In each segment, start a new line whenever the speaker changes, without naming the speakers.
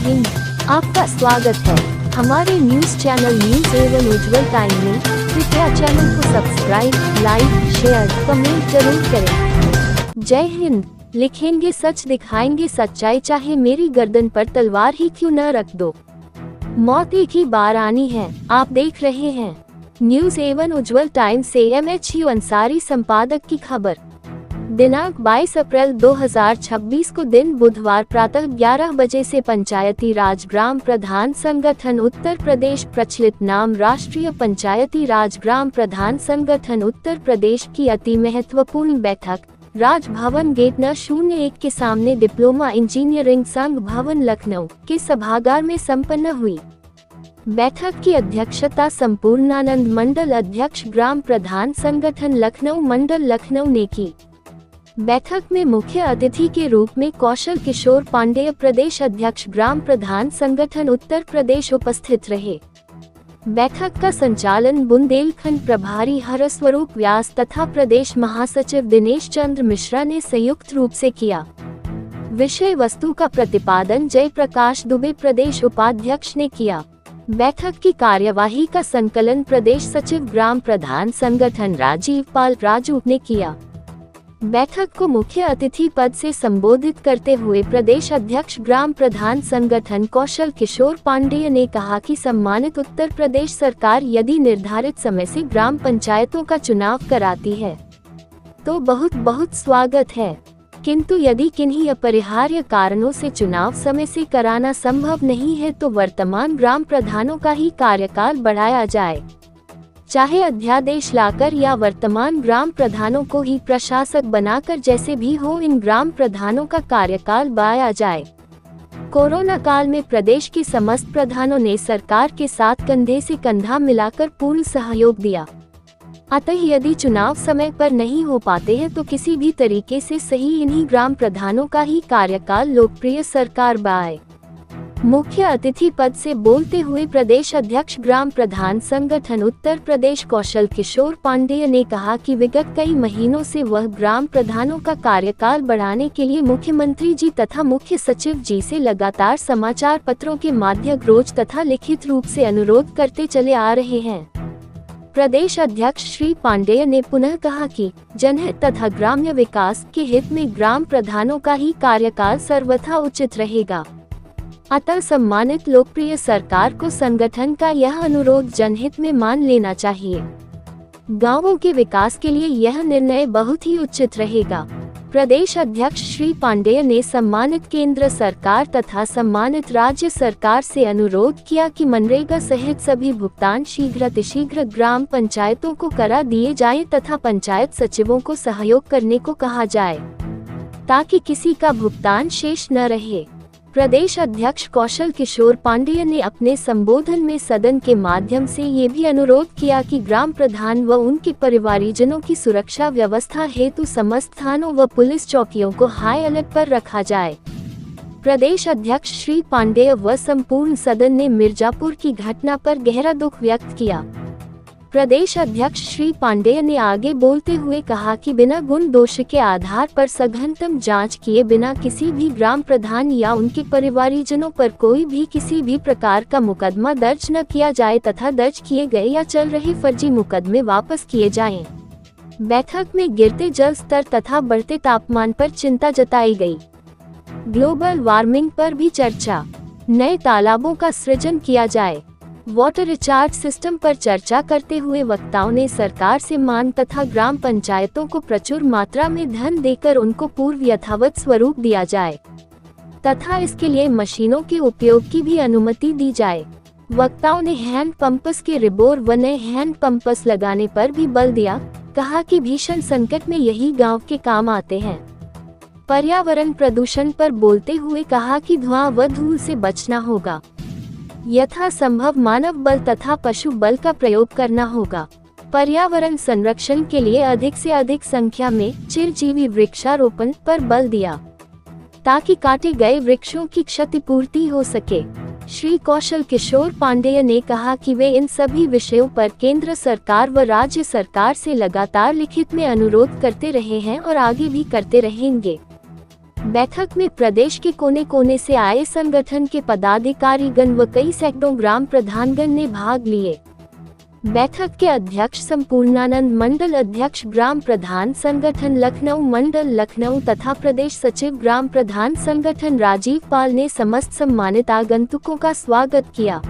हिंद, आपका स्वागत है हमारे न्यूज चैनल न्यूज एवं उज्जवल टाइम में। कृपया चैनल को सब्सक्राइब, लाइक, शेयर, कमेंट जरूर करें। जय हिंद। लिखेंगे सच, दिखाएंगे सच्चाई, चाहे मेरी गर्दन पर तलवार ही क्यों न रख दो। मौत एक ही बार आनी है। आप देख रहे हैं न्यूज एवं उज्जवल टाइम से MHU अंसारी संपादक की खबर। दिनांक 22 अप्रैल 2026 को दिन बुधवार प्रातः 11 बजे से पंचायती राज ग्राम प्रधान संगठन उत्तर प्रदेश प्रचलित नाम राष्ट्रीय पंचायती राज ग्राम प्रधान संगठन उत्तर प्रदेश की अति महत्वपूर्ण बैठक राजभवन गेट न 01 के सामने डिप्लोमा इंजीनियरिंग संघ भवन लखनऊ के सभागार में संपन्न हुई। बैठक की अध्यक्षता संपूर्णानंद मंडल अध्यक्ष ग्राम प्रधान संगठन लखनऊ मंडल लखनऊ ने की। बैठक में मुख्य अतिथि के रूप में कौशल किशोर पांडेय प्रदेश अध्यक्ष ग्राम प्रधान संगठन उत्तर प्रदेश उपस्थित रहे। बैठक का संचालन बुंदेलखंड प्रभारी हरस्वरूप व्यास तथा प्रदेश महासचिव दिनेश चंद्र मिश्रा ने संयुक्त रूप से किया। विषय वस्तु का प्रतिपादन जयप्रकाश दुबे प्रदेश उपाध्यक्ष ने किया। बैठक की कार्यवाही का संकलन प्रदेश सचिव ग्राम प्रधान संगठन राजीव पाल राजू ने किया। बैठक को मुख्य अतिथि पद से संबोधित करते हुए प्रदेश अध्यक्ष ग्राम प्रधान संगठन कौशल किशोर पांडेय ने कहा कि सम्मानित उत्तर प्रदेश सरकार यदि निर्धारित समय से ग्राम पंचायतों का चुनाव कराती है तो बहुत बहुत स्वागत है, किंतु यदि किन्हीं अपरिहार्य कारणों से चुनाव समय से कराना संभव नहीं है तो वर्तमान ग्राम प्रधानों का ही कार्यकाल बढ़ाया जाए, चाहे अध्यादेश लाकर या वर्तमान ग्राम प्रधानों को ही प्रशासक बनाकर जैसे भी हो इन ग्राम प्रधानों का कार्यकाल बढ़ाया जाए। कोरोना काल में प्रदेश के समस्त प्रधानों ने सरकार के साथ कंधे से कंधा मिलाकर पूर्ण सहयोग दिया। अतः यदि चुनाव समय पर नहीं हो पाते हैं तो किसी भी तरीके से सही इन्हीं ग्राम प्रधानों का ही कार्यकाल लोकप्रिय सरकार बनाए। मुख्य अतिथि पद से बोलते हुए प्रदेश अध्यक्ष ग्राम प्रधान संगठन उत्तर प्रदेश कौशल किशोर पांडेय ने कहा कि विगत कई महीनों से वह ग्राम प्रधानों का कार्यकाल बढ़ाने के लिए मुख्यमंत्री जी तथा मुख्य सचिव जी से लगातार समाचार पत्रों के माध्यम रोज तथा लिखित रूप से अनुरोध करते चले आ रहे हैं। प्रदेश अध्यक्ष श्री पांडेय ने पुनः कहा कि जनहित तथा ग्राम्य विकास के हित में ग्राम प्रधानों का ही कार्यकाल सर्वथा उचित रहेगा। अतः सम्मानित लोकप्रिय सरकार को संगठन का यह अनुरोध जनहित में मान लेना चाहिए। गांवों के विकास के लिए यह निर्णय बहुत ही उचित रहेगा। प्रदेश अध्यक्ष श्री पांडेय ने सम्मानित केंद्र सरकार तथा सम्मानित राज्य सरकार से अनुरोध किया कि मनरेगा सहित सभी भुगतान शीघ्रातिशीघ्र ग्राम पंचायतों को करा दिए जाएं तथा पंचायत सचिवों को सहयोग करने को कहा जाए ताकि किसी का भुगतान शेष न रहे। प्रदेश अध्यक्ष कौशल किशोर पांडेय ने अपने संबोधन में सदन के माध्यम से ये भी अनुरोध किया कि ग्राम प्रधान व उनके परिवारीजनों की सुरक्षा व्यवस्था हेतु समस्त थानों व पुलिस चौकियों को हाई अलर्ट पर रखा जाए। प्रदेश अध्यक्ष श्री पांडेय व संपूर्ण सदन ने मिर्जापुर की घटना पर गहरा दुख व्यक्त किया। प्रदेश अध्यक्ष श्री पांडेय ने आगे बोलते हुए कहा कि बिना गुण दोष के आधार पर सघनतम जांच किए बिना किसी भी ग्राम प्रधान या उनके परिवारीजनों पर कोई भी किसी भी प्रकार का मुकदमा दर्ज न किया जाए तथा दर्ज किए गए या चल रहे फर्जी मुकदमे वापस किए जाएं। बैठक में गिरते जल स्तर तथा बढ़ते तापमान पर चिंता जताई गई। ग्लोबल वार्मिंग पर भी चर्चा, नए तालाबों का सृजन किया जाए। वाटर रिचार्ज सिस्टम पर चर्चा करते हुए वक्ताओं ने सरकार से मांग तथा ग्राम पंचायतों को प्रचुर मात्रा में धन देकर उनको पूर्व यथावत स्वरूप दिया जाए तथा इसके लिए मशीनों के उपयोग की भी अनुमति दी जाए। वक्ताओं ने हैंड पंप्स के रिबोर व नए हैंड पंप्स लगाने पर भी बल दिया। कहा कि भीषण संकट में यही गांव के काम आते हैं। पर्यावरण प्रदूषण पर बोलते हुए कहा कि धुआं व धूल से बचना होगा। यथासंभव मानव बल तथा पशु बल का प्रयोग करना होगा। पर्यावरण संरक्षण के लिए अधिक से अधिक संख्या में चिरजीवी वृक्षारोपण पर बल दिया ताकि काटे गए वृक्षों की क्षतिपूर्ति हो सके। श्री कौशल किशोर पांडेय ने कहा कि वे इन सभी विषयों पर केंद्र सरकार व राज्य सरकार से लगातार लिखित में अनुरोध करते रहे हैं और आगे भी करते रहेंगे। बैठक में प्रदेश के कोने कोने से आए संगठन के पदाधिकारीगण व कई सैकड़ों ग्राम प्रधानगण ने भाग लिए। बैठक के अध्यक्ष संपूर्णानंद, मंडल अध्यक्ष ग्राम प्रधान संगठन लखनऊ मंडल लखनऊ तथा प्रदेश सचिव ग्राम प्रधान संगठन राजीव पाल ने समस्त सम्मानित आगंतुकों का स्वागत किया।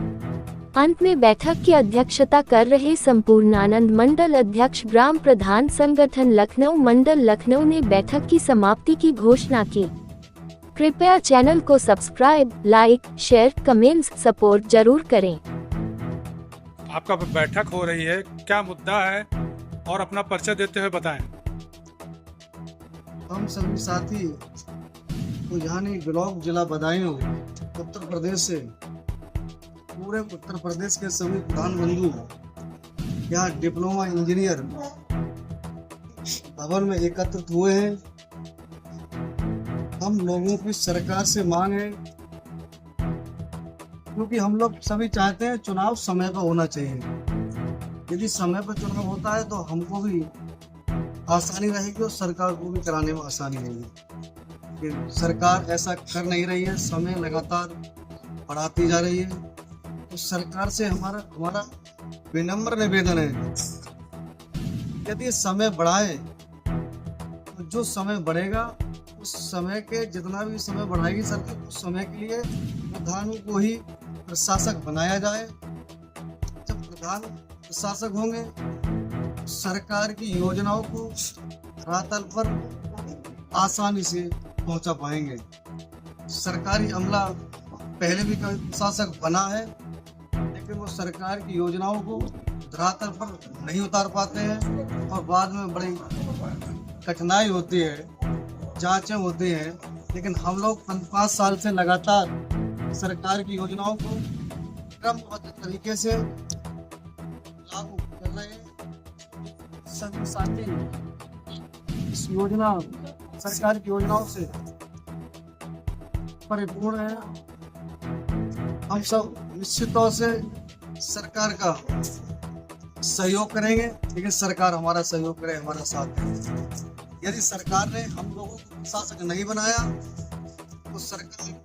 अंत में बैठक की अध्यक्षता कर रहे संपूर्णानंद, मंडल अध्यक्ष ग्राम प्रधान संगठन लखनऊ मंडल लखनऊ ने बैठक की समाप्ति की घोषणा की। कृपया चैनल को subscribe, like, share, comments, support जरूर करें।
आपका बैठक हो रही है, क्या मुद्दा है और अपना परिचय देते हुए बताएं।
हम सभी साथी उजानी ब्लॉक जिला बदायूं उत्तर प्रदेश से पूरे उत्तर प्रदेश के सभी प्रधान बंधु यहाँ डिप्लोमा इंजीनियर भवन में एकत्रित हुए हैं। हम लोगों की सरकार से मांग है, क्योंकि हम लोग सभी चाहते हैं चुनाव समय पर होना चाहिए। यदि समय पर चुनाव होता है तो हमको भी आसानी रहेगी और सरकार को भी कराने में आसानी रहेगी। लेकिन सरकार ऐसा कर नहीं रही है, समय लगातार बढ़ाती जा रही है। तो सरकार से हमारा विनम्र निवेदन है, यदि समय बढ़ाए तो जो समय बढ़ेगा उस समय के जितना भी समय बढ़ाएगी सरकार, उस समय के लिए प्रधानों को ही प्रशासक बनाया जाए। जब प्रधान प्रशासक होंगे सरकार की योजनाओं को धरातल पर आसानी से पहुंचा पाएंगे। सरकारी अमला पहले भी कभी प्रशासक बना है, लेकिन वो सरकार की योजनाओं को धरातल पर नहीं उतार पाते हैं और बाद में बड़ी कठिनाई होती है, जांचें होती हैं। लेकिन हम लोग 5 साल से लगातार सरकार की योजनाओं को क्रमबद्ध तरीके से लागू कर रहे हैं। सभी साथी इस योजना सरकार की योजनाओं से परिपूर्ण है। हम सब निश्चित तौर से सरकार का सहयोग करेंगे, लेकिन सरकार हमारा सहयोग करे, हमारा साथ है। यदि सरकार ने हम लोगों को प्रशासक नहीं बनाया तो सरकार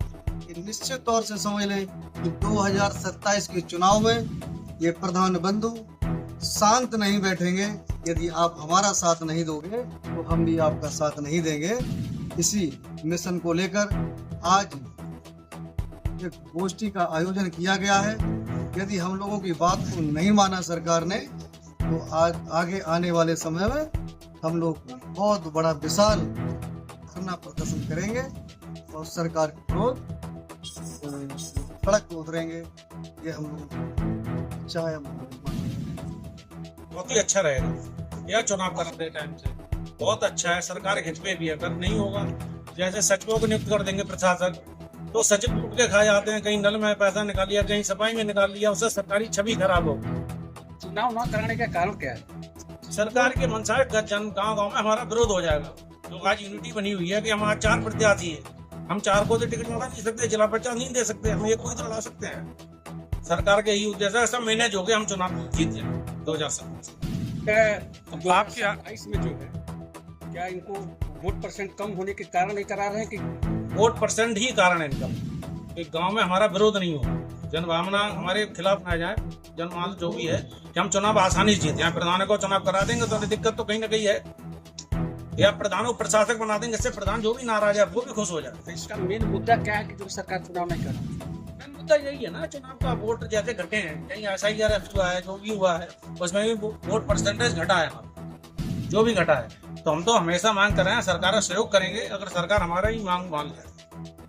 निश्चित तौर से समझ लें कि 2027 के चुनाव में ये प्रधान बंधु शांत नहीं बैठेंगे। यदि आप हमारा साथ नहीं दोगे तो हम भी आपका साथ नहीं देंगे। इसी मिशन को लेकर आज एक गोष्ठी का आयोजन किया गया है। यदि हम लोगों की बात को नहीं माना सरकार ने तो आज आगे आने वाले समय में हम लोग बहुत बड़ा विशाल धरना प्रदर्शन करेंगे और सरकार के विरोध सड़क पर उतरेंगे। ये हम लोग चाहे
बहुत ही अच्छा रहेगा। यह चुनाव करते टाइम से बहुत अच्छा है। सरकार हित में भी अगर नहीं होगा, जैसे सचिवों को नियुक्त कर देंगे प्रशासक, तो सचिव लूट के खा जाते हैं। कहीं नल में पैसा निकाल लिया, कहीं सफाई में निकाल लिया, उससे सरकारी छवि खराब होगी।
चुनाव न कराने का कारण क्या है?
सरकार के मंशा गाँव गाँव में हमारा विरोध हो जाएगा। तो आज यूनिटी बनी हुई है कि हमारे 4 प्रत्याशी है, हम 4 को तो टिकट लड़ा नहीं सकते, जिला प्रचार नहीं दे सकते, हम एक को ही तो लड़ा सकते हैं। सरकार के यही उद्देश्य है, सब मैनेज हो गए, हम चुनाव जीत जाए 2027
आपके इसमें जो है, क्या इनको वोट परसेंट कम होने के कारण नहीं करा रहे हैं कि
वोट परसेंट ही कारण है इनका? एक गांव में हमारा विरोध नहीं हो, जनभावना हमारे खिलाफ ना जाए, जनमानस जो भी है कि हम चुनाव आसानी से जीते हैं। प्रधान को चुनाव करा देंगे तो दिक्कत तो कहीं ना कहीं है, या प्रधान को प्रशासक बना देंगे, इससे प्रधान जो भी नाराज है वो भी खुश हो जाए।
इसका मेन मुद्दा क्या है कि जो सरकार चुनाव नहीं कर रहा?
मेन मुद्दा यही है ना, चुनाव का वोट जैसे घटे हैं, कहीं SIRF हुआ है, जो भी हुआ है उसमें भी वोट परसेंटेज घटा है हमारा, जो भी घटा है। तो हम तो हमेशा मांग कर रहे हैं, सरकार का सहयोग करेंगे। अगर सरकार हमारा ही मांग मान ले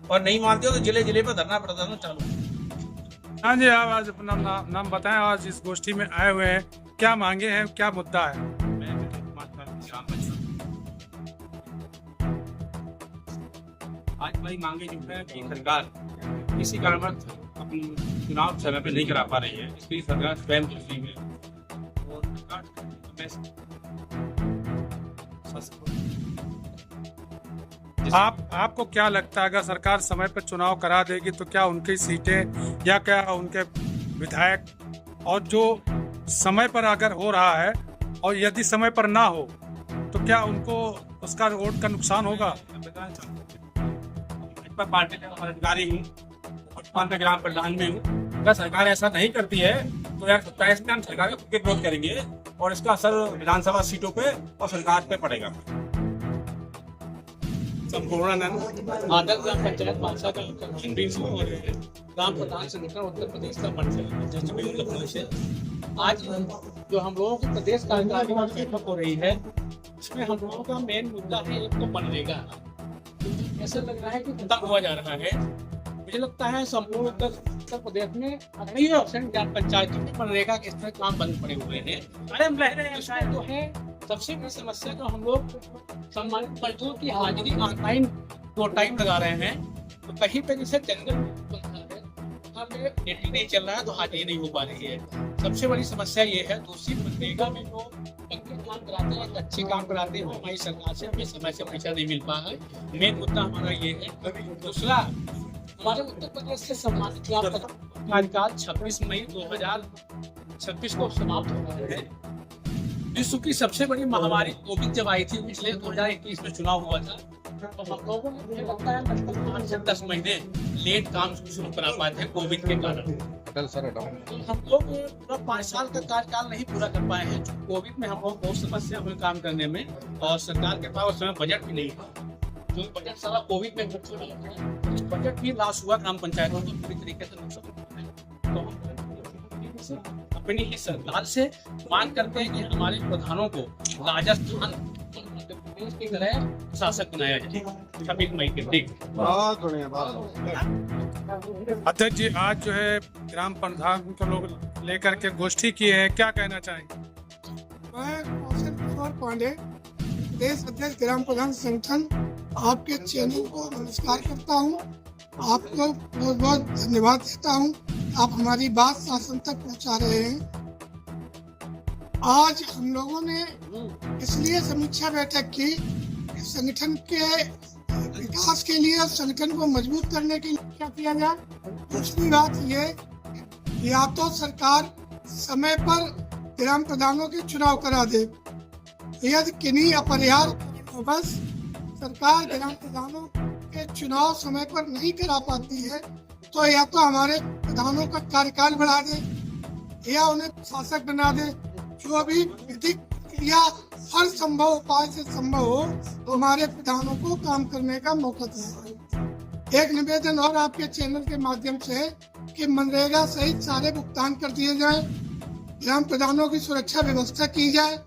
और नहीं मानती हो तो जिले जिले पर धरना प्रदर्शन चालू है।
हाँ जी, आप आज अपना नाम बताएं। आज इस गोष्ठी में आए हुए हैं, क्या मांगे हैं, क्या मुद्दा है?
आज भाई मांगे जो है कि सरकार इसी कारणवश अपनी चुनाव समय पे नहीं करा पा रही है, इसकी सरकार स्वयं दोषी है। और
आपको क्या लगता है, अगर सरकार समय पर चुनाव करा देगी तो क्या उनकी सीटें या क्या उनके विधायक, और जो समय पर अगर हो रहा है और यदि समय पर ना हो तो क्या उनको उसका वोट का नुकसान होगा?
मैं पार्टी का पदाधिकारी हूँ, वर्तमान में ग्राम प्रधान में हूँ। अगर सरकार ऐसा नहीं करती है तो यार 27 में हम सरकार का खुद विरोध करेंगे और इसका असर विधानसभा सीटों पे और सरकार पे पड़ेगा।
संपूर्णानंद आदर्श ग्राम पंचायत मानसा का और ग्राम प्रधान संगठन उत्तर प्रदेश का मंडल लखनऊ से आज जो हम लोगों की प्रदेश कार्यकारिणी में बैठक हो रही है, इसमें हम लोगों का मेन मुद्दा है एक तो मनरेगा। ऐसा लग रहा है कि खत्म हुआ जा रहा है। मुझे लगता है संपूर्ण उत्तर प्रदेश में 80% ग्राम पंचायतों में मनरेगा के इसमें काम बंद पड़े हुए हैं। इसमें जो है सबसे बड़ी समस्या तो हम लोग सम्मानित मजदूर की हाजिरी ऑनलाइन 2 टाइम लगा रहे हैं, तो कहीं पे जैसे टेंडर वहाँ पे डेटी नहीं चल रहा है तो हाजिरी नहीं हो पा रही है। सबसे बड़ी समस्या ये है। दूसरी मनरेगा में जो पक्के काम कराते हैं, अच्छे काम कराते हैं, हमारी सरकार से हमें समय से पैसा नहीं मिल पा है। मेन मुद्दा हमारा ये है। दूसरा, हमारे उत्तर प्रदेश से सम्मानित कार्यकाल 26 मई 2026 को समाप्त हो रहा है। विश्व की सबसे बड़ी महामारी कोविड जब आई थी, पिछले 2021 में चुनाव हुआ था, तो हम लोगों ने मुझे लगता है लगभग 5 से 10 महीने लेट काम शुरू करा पाए थे कोविड के कारण। तो हम लोग पूरा 5 साल का कार्यकाल नहीं पूरा कर पाए हैं। कोविड में हम लोग बहुत समस्या हुई काम करने में, और सरकार के पास उस समय बजट भी नहीं था। जो बजट सारा कोविड में खर्च हो रहा था, बजट भी लॉस हुआ ग्राम पंचायतों को पूरी तरीके से नुकसान हुआ। तो अपनी ही सरकार से मांग करते हैं कि हमारे प्रधानों को राजस्थान की तरह शासक बनाया जाए 26 मई के दिन।
बहुत बढ़िया।
अध्यक्ष जी, आज जो है ग्राम प्रधान को लोग लेकर के गोष्ठी की है, क्या कहना चाहेंगे?
मैं कौशल किशोर पांडे, प्रदेश अध्यक्ष ग्राम प्रधान संगठन, आपके चैनल को नमस्कार करता हूँ। आपको बहुत बहुत धन्यवाद देता हूँ। आप हमारी बात शासन तक पहुँचा रहे हैं। आज हम लोगों ने इसलिए समीक्षा बैठक की, संगठन के विकास के लिए, संगठन को मजबूत करने के लिए क्या किया जाए। दूसरी बात ये, या तो सरकार समय पर ग्राम प्रधानों के चुनाव करा दे, यदि किन्हीं अपरिहार्य बस सरकार ग्राम प्रधानों के चुनाव समय पर नहीं करा पाती है, तो या तो हमारे प्रधानों का कार्यकाल बढ़ा दे या उन्हें शासक बना दे। जो भी विधिक क्रिया हर संभव उपाय से संभव हो, तो हमारे प्रधानों को काम करने का मौका दिया। एक निवेदन और आपके चैनल के माध्यम से कि मनरेगा सहित सारे भुगतान कर दिए जाएं, ग्राम प्रधानों की सुरक्षा व्यवस्था की जाए।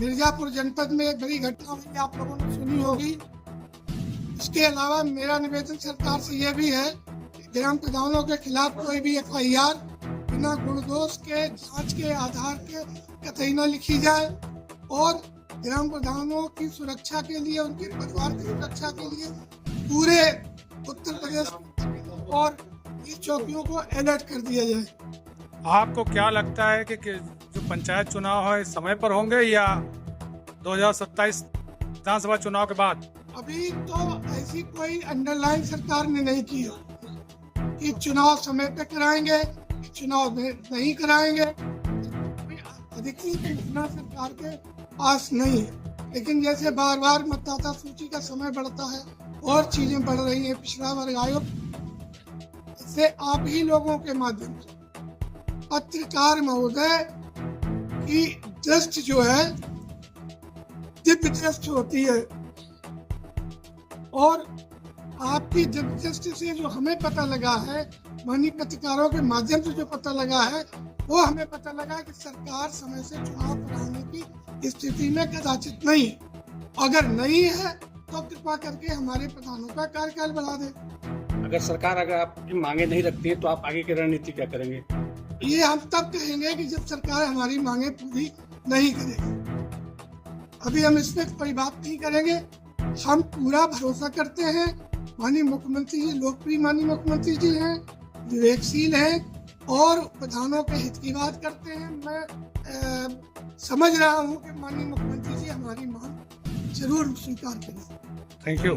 मिर्जापुर जनपद में एक बड़ी घटना हुई, आप लोगों ने सुनी होगी। इसके अलावा मेरा निवेदन सरकार से यह भी है कि ग्राम प्रधानों के खिलाफ कोई भी FIR बिना गुण दोष के, जांच के आधार के कतई न लिखी जाए, और ग्राम प्रधानों की सुरक्षा के लिए, उनके परिवार की सुरक्षा के लिए पूरे उत्तर प्रदेश और इस चौकियों को अलर्ट कर दिया जाए।
आपको क्या लगता है कि जो पंचायत चुनाव है समय पर होंगे या 2027 विधानसभा चुनाव के बाद?
अभी तो ऐसी कोई अंडरलाइन सरकार ने नहीं की कि चुनाव समय पे कराएंगे, चुनाव नहीं कराएंगे। अधिकृत सूचना सरकार के पास नहीं है, लेकिन जैसे बार बार मतदाता सूची का समय बढ़ता है और चीजें बढ़ रही हैं, पिछड़ा वर्ग आयोग से आप ही लोगों के माध्यम से पत्रकार महोदय की दृष्टि जो है दिव्य दृष्टि होती है, और आपकी दिव्य दृष्टि से जो हमें पता लगा है, माननीय पत्रकारों के माध्यम से जो पता लगा है, वो हमें पता लगा कि सरकार समय से चुनाव कराने की स्थिति में कदाचित नहीं। अगर नहीं है तो कृपा करके हमारे प्रधानों का कार्यकाल बढ़ा दे।
अगर सरकार अगर आपकी मांगे नहीं रखती है तो आप आगे की रणनीति क्या करेंगे?
ये हम तब कहेंगे कि जब सरकार हमारी मांगे पूरी नहीं करेगी। अभी हम इसमें कोई बात नहीं करेंगे। हम पूरा भरोसा करते हैं, माननीय मुख्यमंत्री जी लोकप्रिय माननीय मुख्यमंत्री जी हैं, विवेकशील हैं और प्रधानों के हित की बात करते हैं। मैं समझ रहा हूँ कि माननीय मुख्यमंत्री जी हमारी मांग जरूर स्वीकार करें।
Thank you.